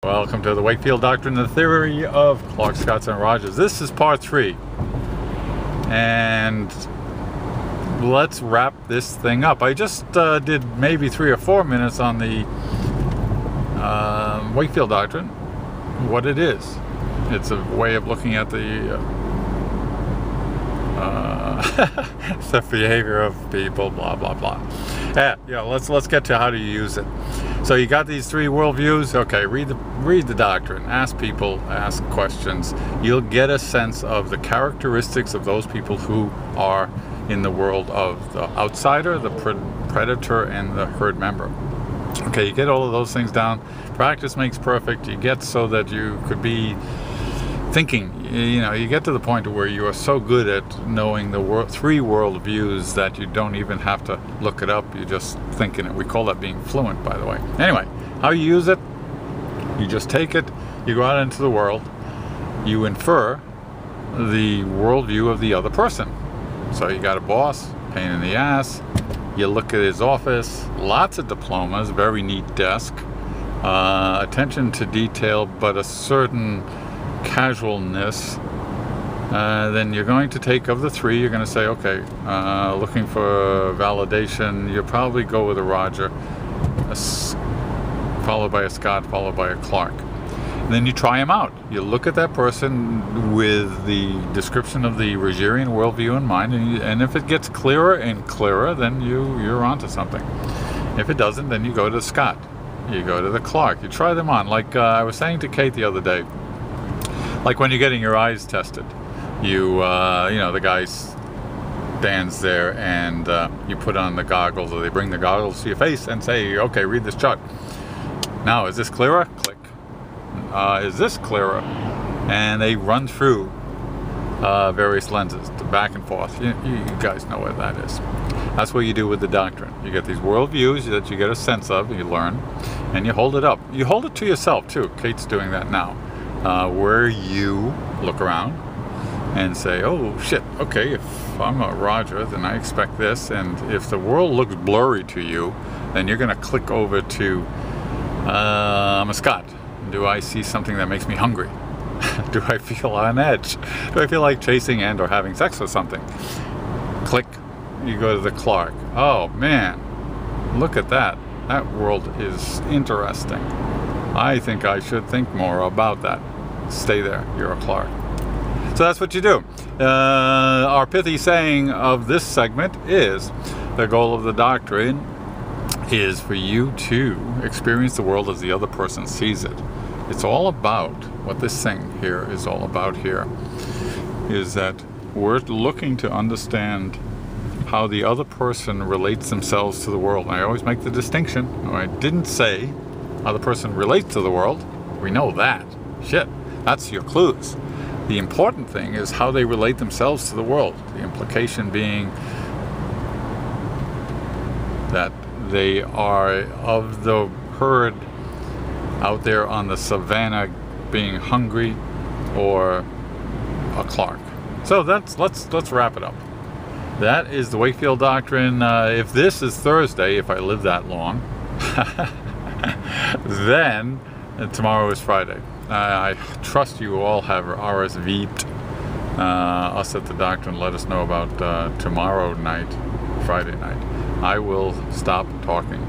Welcome to the Wakefield Doctrine, the theory of Clark, Scott, and Rogers. This is part 3. And let's wrap this thing up. I just did maybe 3 or 4 minutes on the Wakefield Doctrine, what it is. It's a way of looking at the the behavior of people, blah, blah, blah. Yeah, let's get to how do you use it. So you got these 3 worldviews. Okay, read the doctrine. Ask people, ask questions. You'll get a sense of the characteristics of those people who are in the world of the outsider, the predator, and the herd member. Okay, you get all of those things down. Practice makes perfect. You get so that you could be thinking, you get to the point where you are so good at knowing the 3 worldviews that you don't even have to look it up. You just think in it. We call that being fluent, by the way. Anyway, how you use it, you just take it, you go out into the world, you infer the worldview of the other person. So you got a boss, pain in the ass, you look at his office, lots of diplomas, very neat desk, attention to detail, but a certain casualness. Then you're going to take, of the 3, you're going to say, okay, looking for validation, you'll probably go with a Roger, followed by a Scott, followed by a Clark. And then you try them out. You look at that person with the description of the Rogerian worldview in mind, and if it gets clearer and clearer, then you're onto something. If it doesn't, then you go to Scott. You go to the Clark. You try them on. Like I was saying to Kate the other day, like when you're getting your eyes tested, the guy stands there and you put on the goggles, or they bring the goggles to your face and say, okay, read this chart. Now, is this clearer? Click. Is this clearer? And they run through various lenses, back and forth. You guys know what that is. That's what you do with the doctrine. You get these worldviews that you get a sense of, you learn, and you hold it up. You hold it to yourself, too. Kate's doing that now. Where you look around and say, oh shit, okay, if I'm a Roger, then I expect this, and if the world looks blurry to you, then you're going to click over to I'm a Scott. Do I see something that makes me hungry? Do I feel on edge? Do I feel like chasing and or having sex with something? Click, you go to the Clark. Oh man, look at that. That world is interesting. I think I should think more about that. Stay there, you're a Clark. So that's what you do. Our pithy saying of this segment is, the goal of the doctrine is for you to experience the world as the other person sees it. It's all about, what this thing here is all about here, is that we're looking to understand how the other person relates themselves to the world. And I always make the distinction. I didn't say how the person relates to the world. We know that. Shit, that's your clues. The important thing is how they relate themselves to the world. The implication being that they are of the herd out there on the savannah being hungry, or a Clark. So let's wrap it up. That is the Wakefield Doctrine. If this is Thursday, if I live that long, then tomorrow is Friday. I trust you all have RSVP'd us at the Doctrine. Let us know about tomorrow night, Friday night. I will stop talking.